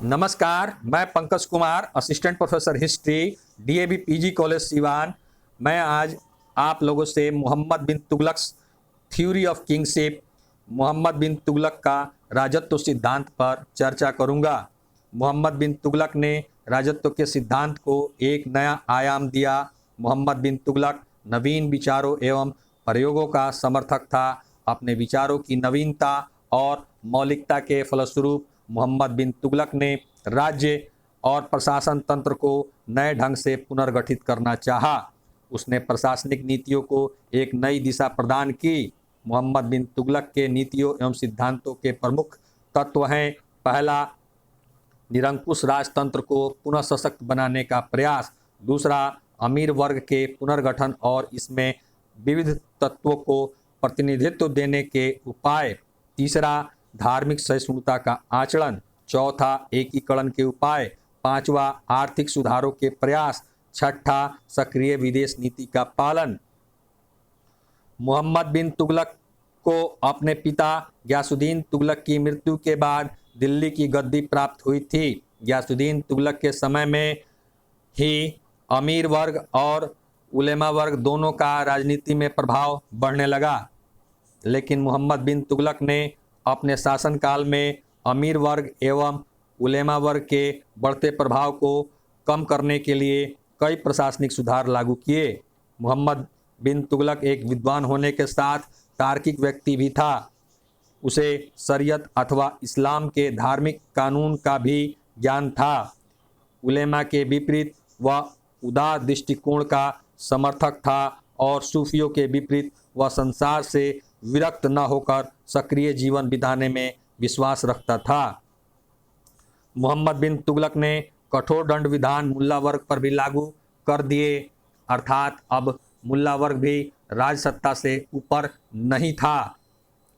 नमस्कार, मैं Pankaj Kumar, assistant professor history, DAV PG college Siwan. मैं आज आप लोगों से Mohammad bin Tughlaq theory of kingship, Mohammad bin Tughlaq का राजत्व सिद्धांत पर चर्चा करूंगा। मोहम्मद बिन तुगलक ने राजत्व के सिद्धांत को एक नया आयाम दिया। मोहम्मद बिन तुगलक नवीन विचारों एवं प्रयोगों का समर्थक था। अपने विचारों की नवीनता और मौलिकता के फलस्वरूप मोहम्मद बिन तुगलक ने राज्य और प्रशासन तंत्र को नए ढंग से पुनर्गठित करना चाहा। उसने प्रशासनिक नीतियों को एक नई दिशा प्रदान की। मोहम्मद बिन तुगलक के नीतियों एवं सिद्धांतों के प्रमुख तत्व हैं: पहला, निरंकुश राजतंत्र को पुनः सशक्त बनाने का प्रयास। दूसरा, अमीर वर्ग के पुनर्गठन और इसमें विविध तत्वों को प्रतिनिधित्व देने के उपाय। तीसरा, धार्मिक सहिष्णुता का आचरण। चौथा, एकीकरण के उपाय। पांचवा, आर्थिक सुधारों के प्रयास। छठा, सक्रिय विदेश नीति का पालन। मोहम्मद बिन तुगलक को अपने पिता गयासुद्दीन तुगलक की मृत्यु के बाद दिल्ली की गद्दी प्राप्त हुई थी। गयासुद्दीन तुगलक के समय में ही अमीर वर्ग और उलेमा वर्ग दोनों का राजनीति में प्रभाव बढ़ने लगा, लेकिन मोहम्मद बिन तुगलक ने अपने शासनकाल में अमीर वर्ग एवं उलेमा वर्ग के बढ़ते प्रभाव को कम करने के लिए कई प्रशासनिक सुधार लागू किए। मोहम्मद बिन तुगलक एक विद्वान होने के साथ तार्किक व्यक्ति भी था। उसे शरीयत अथवा इस्लाम के धार्मिक कानून का भी ज्ञान था। उलेमा के विपरीत वह उदार दृष्टिकोण का समर्थक था और सूफियों के विपरीत वह संसार से विरक्त न होकर सक्रिय जीवन बिताने में विश्वास रखता था। मोहम्मद बिन तुगलक ने कठोर दंड विधान मुल्ला वर्ग पर भी लागू कर दिए, अर्थात अब मुल्ला वर्ग भी राजसत्ता से ऊपर नहीं था।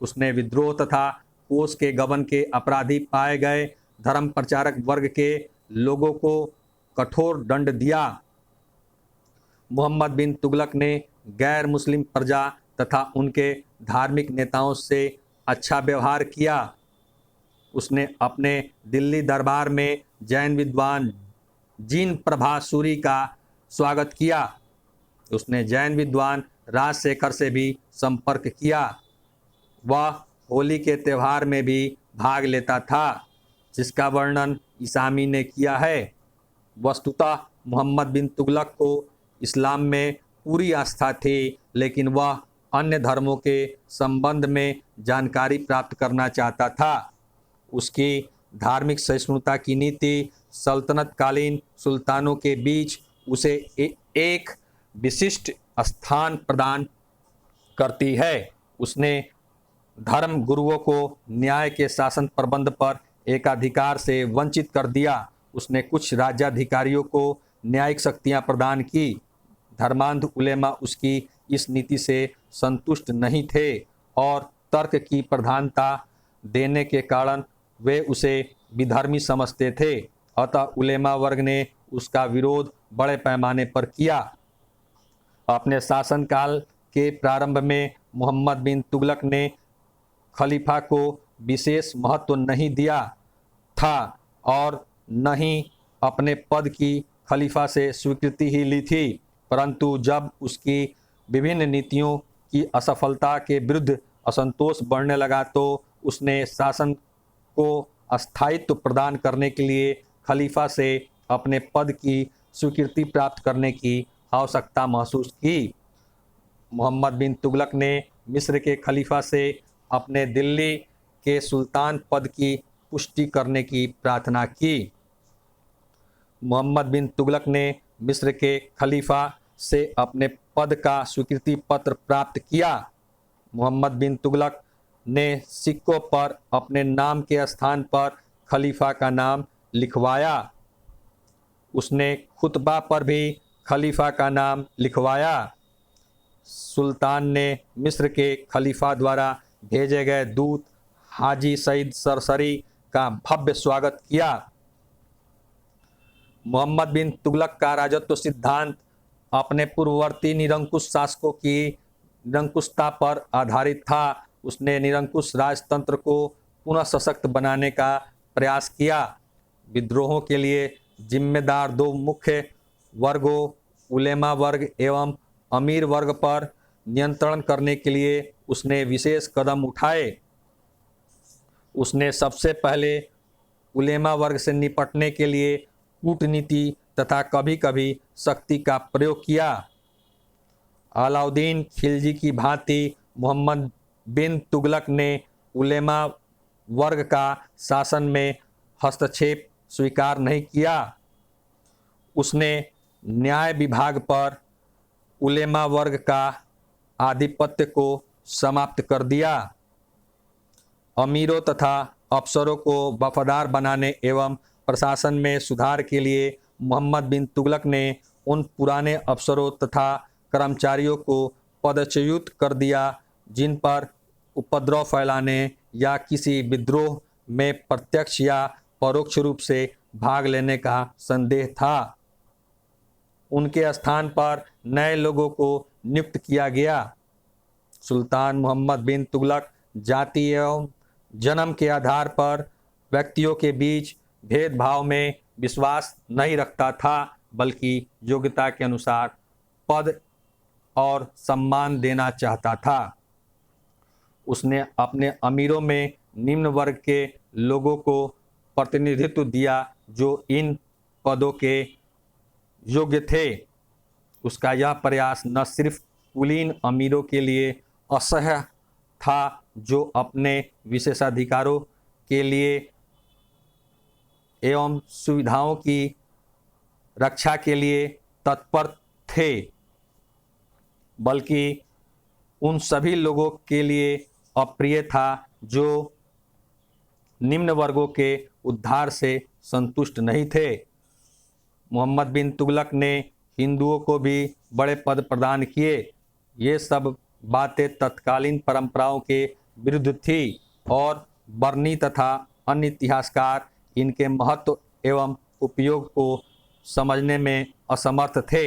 उसने विद्रोह तथा कोष के गबन के अपराधी पाए गए धर्म प्रचारक वर्ग के लोगों को कठोर दंड दिया। मोहम्मद बिन तुगलक ने गैर मुस्लिम प्रजा तथा उनके धार्मिक नेताओं से अच्छा व्यवहार किया। उसने अपने दिल्ली दरबार में जैन विद्वान जीन प्रभासूरी का स्वागत किया। उसने जैन विद्वान राजशेखर से भी संपर्क किया। वह होली के त्यौहार में भी भाग लेता था, जिसका वर्णन इसामी ने किया है। वस्तुतः मोहम्मद बिन तुगलक को इस्लाम में पूरी आस्था थी, लेकिन वह अन्य धर्मों के संबंध में जानकारी प्राप्त करना चाहता था। उसकी धार्मिक सहिष्णुता की नीति सल्तनतकालीन सुल्तानों के बीच उसे एक विशिष्ट स्थान प्रदान करती है। उसने धर्म गुरुओं को न्याय के शासन प्रबंध पर एकाधिकार से वंचित कर दिया। उसने कुछ राज्याधिकारियों को न्यायिक शक्तियां प्रदान की। धर्मांध उलेमा उसकी इस नीति से संतुष्ट नहीं थे और तर्क की प्रधानता देने के कारण वे उसे विधर्मी समझते थे। अतः उलेमा वर्ग ने उसका विरोध बड़े पैमाने पर किया। अपने शासनकाल के प्रारंभ में मोहम्मद बिन तुगलक ने खलीफा को विशेष महत्व नहीं दिया था और न ही अपने पद की खलीफा से स्वीकृति ही ली थी, परंतु जब उसकी विभिन्न नीतियों की असफलता के विरुद्ध असंतोष बढ़ने लगा तो उसने शासन को स्थायित्व प्रदान करने के लिए खलीफा से अपने पद की स्वीकृति प्राप्त करने की आवश्यकता महसूस की। मोहम्मद बिन तुगलक ने मिस्र के खलीफा से अपने दिल्ली के सुल्तान पद की पुष्टि करने की प्रार्थना की। मोहम्मद बिन तुगलक ने मिस्र के खलीफा से अपने पद का स्वीकृति पत्र प्राप्त किया। मोहम्मद बिन तुगलक ने सिक्कों पर अपने नाम के स्थान पर खलीफा का नाम लिखवाया। उसने खुतबा पर भी खलीफा का नाम लिखवाया। सुल्तान ने मिस्र के खलीफा द्वारा भेजे गए दूत हाजी सईद सरसरी का भव्य स्वागत किया। मोहम्मद बिन तुगलक का राजत्व सिद्धांत अपने पूर्ववर्ती निरंकुश शासकों की निरंकुशता पर आधारित था। उसने निरंकुश राजतंत्र को पुनः सशक्त बनाने का प्रयास किया। विद्रोहों के लिए जिम्मेदार दो मुख्य वर्गों उलेमा वर्ग एवं अमीर वर्ग पर नियंत्रण करने के लिए उसने विशेष कदम उठाए। उसने सबसे पहले उलेमा वर्ग से निपटने के लिए कूटनीति तथा कभी कभी शक्ति का प्रयोग किया। अलाउद्दीन खिलजी की भांति मोहम्मद बिन तुगलक ने उलेमा वर्ग का शासन में हस्तक्षेप स्वीकार नहीं किया। उसने न्याय विभाग पर उलेमा वर्ग का आधिपत्य को समाप्त कर दिया। अमीरों तथा अफसरों को वफादार बनाने एवं प्रशासन में सुधार के लिए मोहम्मद बिन तुगलक ने उन पुराने अफसरों तथा कर्मचारियों को पदच्युत कर दिया जिन पर उपद्रव फैलाने या किसी विद्रोह में प्रत्यक्ष या परोक्ष रूप से भाग लेने का संदेह था। उनके स्थान पर नए लोगों को नियुक्त किया गया। सुल्तान मोहम्मद बिन तुगलक जाति एवं जन्म के आधार पर व्यक्तियों के बीच भेदभाव में विश्वास नहीं रखता था, बल्कि योग्यता के अनुसार पद और सम्मान देना चाहता था। उसने अपने अमीरों में निम्न वर्ग के लोगों को प्रतिनिधित्व दिया जो इन पदों के योग्य थे। उसका यह प्रयास न सिर्फ कुलीन अमीरों के लिए असह्य था जो अपने विशेषाधिकारों के लिए एवं सुविधाओं की रक्षा के लिए तत्पर थे, बल्कि उन सभी लोगों के लिए अप्रिय था जो निम्न वर्गों के उद्धार से संतुष्ट नहीं थे। मोहम्मद बिन तुगलक ने हिंदुओं को भी बड़े पद प्रदान किए। ये सब बातें तत्कालीन परंपराओं के विरुद्ध थी और बर्नी तथा अन्य इतिहासकार इनके महत्व एवं उपयोग को समझने में असमर्थ थे।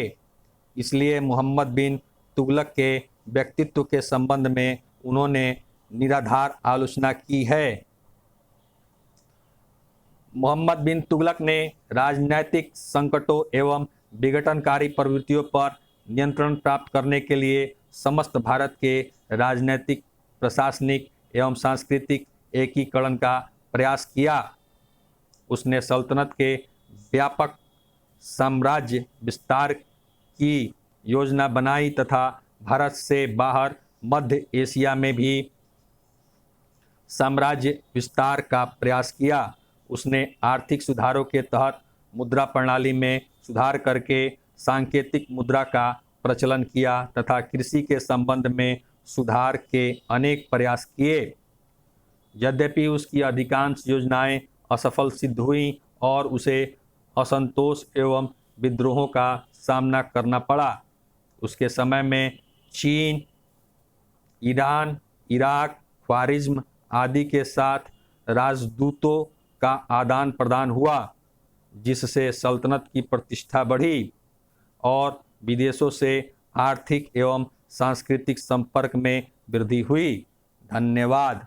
इसलिए मोहम्मद बिन तुगलक के व्यक्तित्व के संबंध में उन्होंने निराधार आलोचना की है। मोहम्मद बिन तुगलक ने राजनैतिक संकटों एवं विघटनकारी प्रवृत्तियों पर नियंत्रण प्राप्त करने के लिए समस्त भारत के राजनैतिक, प्रशासनिक एवं सांस्कृतिक एकीकरण का प्रयास किया। उसने सल्तनत के व्यापक साम्राज्य विस्तार की योजना बनाई तथा भारत से बाहर मध्य एशिया में भी साम्राज्य विस्तार का प्रयास किया। उसने आर्थिक सुधारों के तहत मुद्रा प्रणाली में सुधार करके सांकेतिक मुद्रा का प्रचलन किया तथा कृषि के संबंध में सुधार के अनेक प्रयास किए। यद्यपि उसकी अधिकांश योजनाएं असफल सिद्ध हुईं और उसे असंतोष एवं विद्रोहों का सामना करना पड़ा। उसके समय में चीन, ईरान, इराक, ख्वारिज्म आदि के साथ राजदूतों का आदान प्रदान हुआ, जिससे सल्तनत की प्रतिष्ठा बढ़ी और विदेशों से आर्थिक एवं सांस्कृतिक संपर्क में वृद्धि हुई। धन्यवाद।